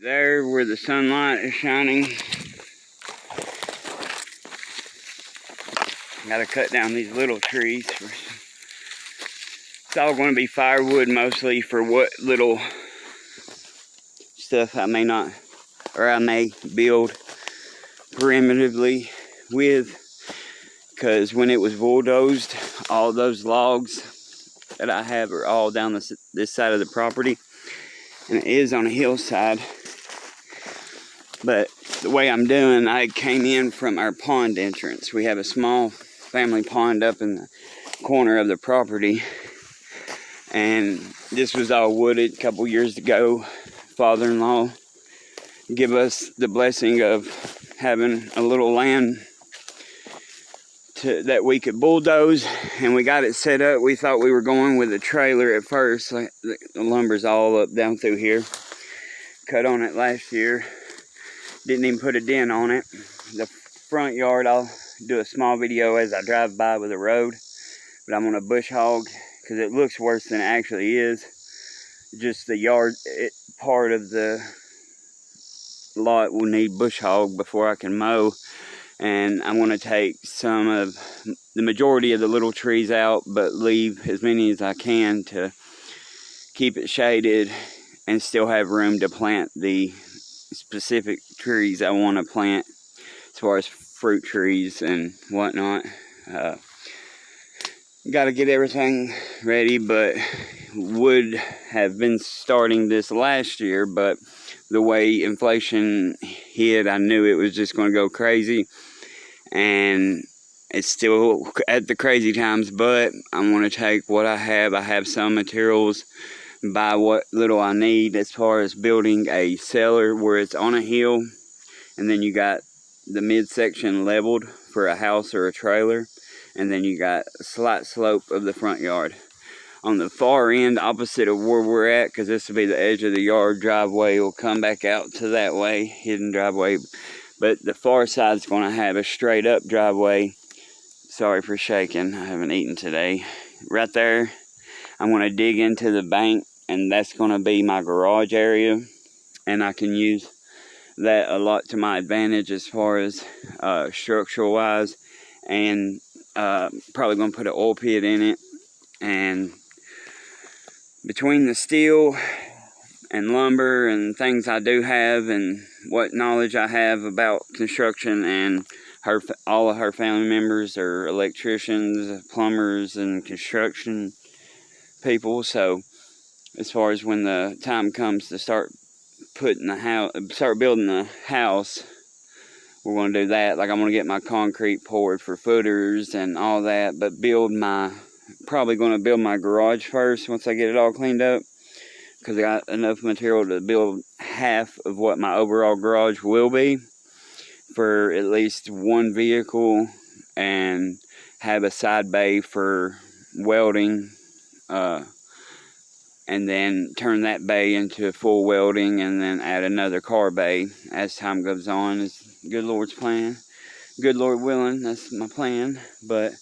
There where the sunlight is shining. Gotta cut down these little trees. It's all going to be firewood mostly for what little stuff I may build primitively with. Because when it was bulldozed, all those logs that I have are all down this side of the property. And it is on a hillside. But the way I'm doing, I came in from our pond entrance. We have a small family pond up in the corner of the property. And this was all wooded a couple years ago. Father-in-law gave us the blessing of having a little land that we could bulldoze, and we got it set up. We thought we were going with a trailer at first. Like the lumber's all up down through here. Cut on it last year. Didn't even put a dent on it. The front yard, I'll do a small video as I drive by with the road. But I'm gonna bush hog because it looks worse than it actually is. Just the yard part of the lot will need bush hog before I can mow. And I want to take the majority of the little trees out, but leave as many as I can to keep it shaded and still have room to plant the specific trees I want to plant as far as fruit trees and whatnot. Got to get everything ready, but would have been starting this last year, but the way inflation hit, I knew it was just going to go crazy. And it's still at the crazy times, but I'm going to take what I have. I have some materials, buy what little I need as far as building a cellar where it's on a hill, and then you got the midsection leveled for a house or a trailer, and then you got a slight slope of the front yard. On the far end, opposite of where we're at, because this will be the edge of the yard, driveway will come back out to that way, hidden driveway. But the far side's going to have a straight up driveway. Sorry for shaking, I haven't eaten today. Right there, I'm going to dig into the bank, and that's going to be my garage area. And I can use that a lot to my advantage as far as structural wise. And probably going to put an oil pit in it. And between the steel and lumber and things I do have and what knowledge I have about construction, and all of her family members are electricians, plumbers, and construction people. So as far as when the time comes to start building the house, we're going to do that. Like, I'm going to get my concrete poured for footers and all that, but probably going to build my garage first once I get it all cleaned up, because I got enough material to build half of what my overall garage will be for at least one vehicle, and have a side bay for welding, and then turn that bay into full welding, and then add another car bay as time goes on. It's good Lord's plan. Good Lord willing, that's my plan. But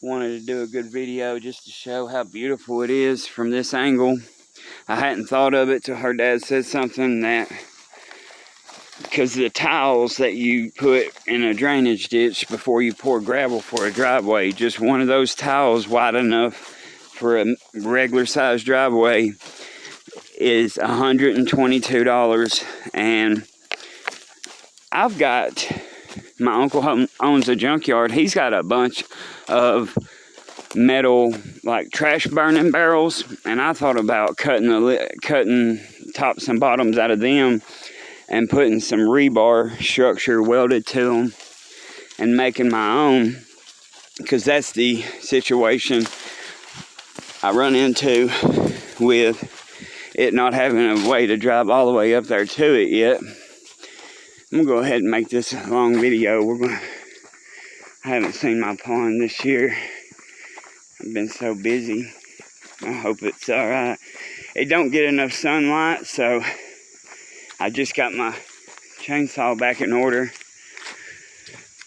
wanted to do a good video just to show how beautiful it is from this angle. I hadn't thought of it till her dad said something that, because the tiles that you put in a drainage ditch before you pour gravel for a driveway, just one of those tiles wide enough for a regular sized driveway is $122. And I've got, my uncle owns a junkyard. He's got a bunch of metal, like trash burning barrels, and I thought about cutting tops and bottoms out of them and putting some rebar structure welded to them and making my own, because that's the situation I run into with it not having a way to drive all the way up there to it yet. I'm gonna go ahead and make this a long video. I haven't seen my pond this year. I've been so busy. I hope it's alright. It don't get enough sunlight, so I just got my chainsaw back in order.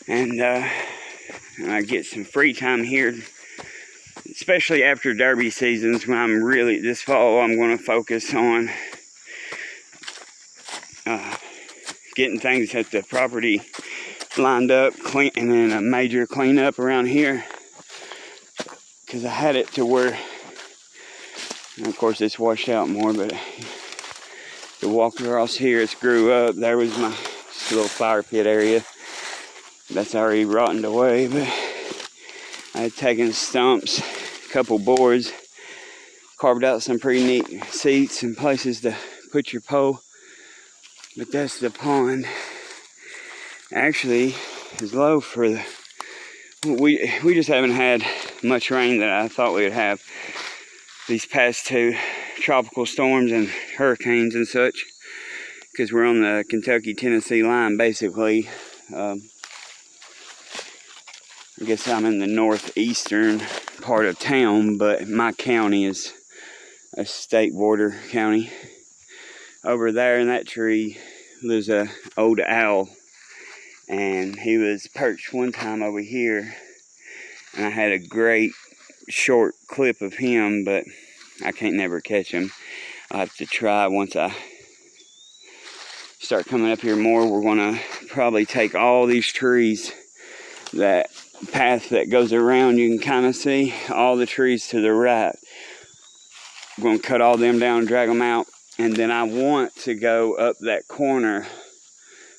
And I get some free time here, especially after derby seasons, when this fall I'm going to focus on getting things at the property lined up, clean, and then a major cleanup around here. Because I had it to where, and of course it's washed out more, but to walk across here, it's grew up. There was my little fire pit area. That's already rotted away, but I had taken stumps, a couple boards, carved out some pretty neat seats and places to put your pole. But that's the pond. Actually, is low for the. We just haven't had much rain that I thought we would have these past two tropical storms and hurricanes and such, because we're on the Kentucky-Tennessee line basically. I guess I'm in the northeastern part of town, but my county is a state border county. Over there in that tree lives a old owl, and he was perched one time over here, and I had a great short clip of him, but I can't never catch him. I'll have to try once I start coming up here more. We're gonna probably take all these trees, that path that goes around, you can kind of see all the trees to the right. I'm gonna cut all them down, drag them out, and then I want to go up that corner,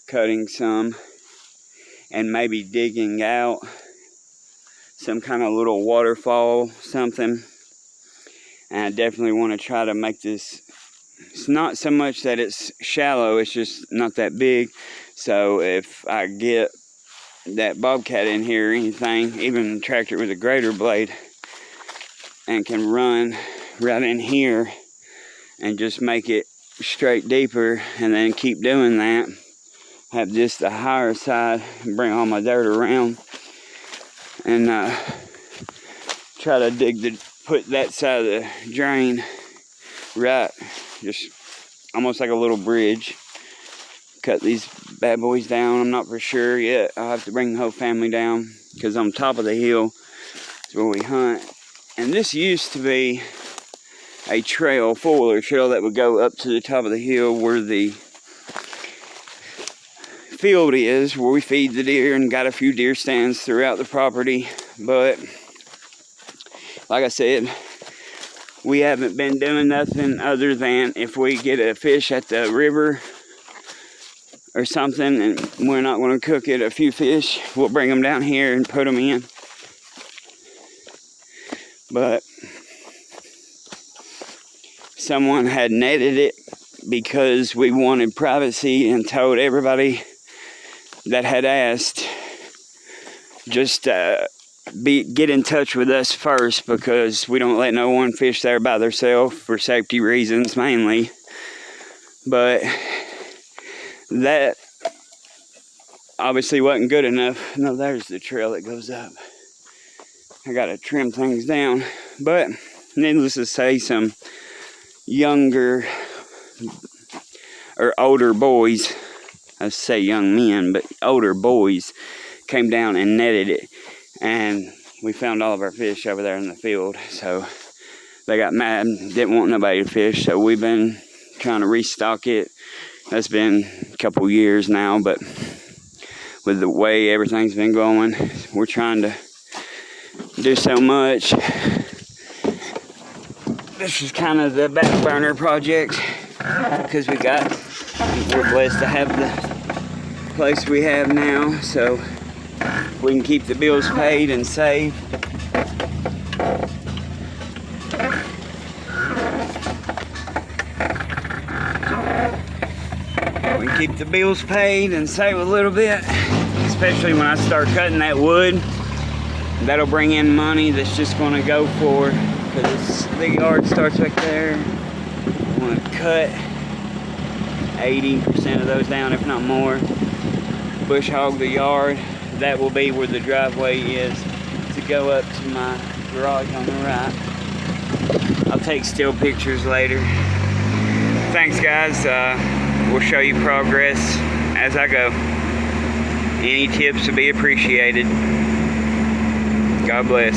cutting some, and maybe digging out some kind of little waterfall, something. And I definitely want to try to make this, it's not so much that it's shallow, it's just not that big. So if I get that bobcat in here or anything, even a tractor with a grader blade, and can run right in here and just make it straight deeper, and then keep doing that, have just the higher side and bring all my dirt around, and try to put that side of the drain right, just almost like a little bridge. Cut these bad boys down. I'm not for sure yet. I'll have to bring the whole family down, because on top of the hill is where we hunt. And this used to be a trail, four-wheeler trail, that would go up to the top of the hill where the field is, where we feed the deer, and got a few deer stands throughout the property. But like I said, we haven't been doing nothing other than if we get a fish at the river or something and we're not going to cook it, a few fish, we'll bring them down here and put them in. But someone had netted it because we wanted privacy, and told everybody that had asked, just get in touch with us first, because we don't let no one fish there by themselves for safety reasons mainly. But that obviously wasn't good enough. No, there's the trail that goes up. I gotta trim things down. But needless to say, some younger or older boys, I say young men, but older boys, came down and netted it, and we found all of our fish over there in the field. So they got mad, didn't want nobody to fish, so we've been trying to restock it. That's been a couple years now, but with the way everything's been going, we're trying to do so much. This is kind of the back burner project, because we're blessed to have the place we have now, so we can keep the bills paid and save. We can keep the bills paid and save a little bit, especially when I start cutting that wood. That'll bring in money that's just going to go for, because the yard starts back there. I want to cut 80% of those down, if not more. Bush hog the yard. That will be where the driveway is to go up to my garage on the right. I'll take still pictures later. Thanks, guys. We'll show you progress as I go. Any tips would be appreciated. God bless.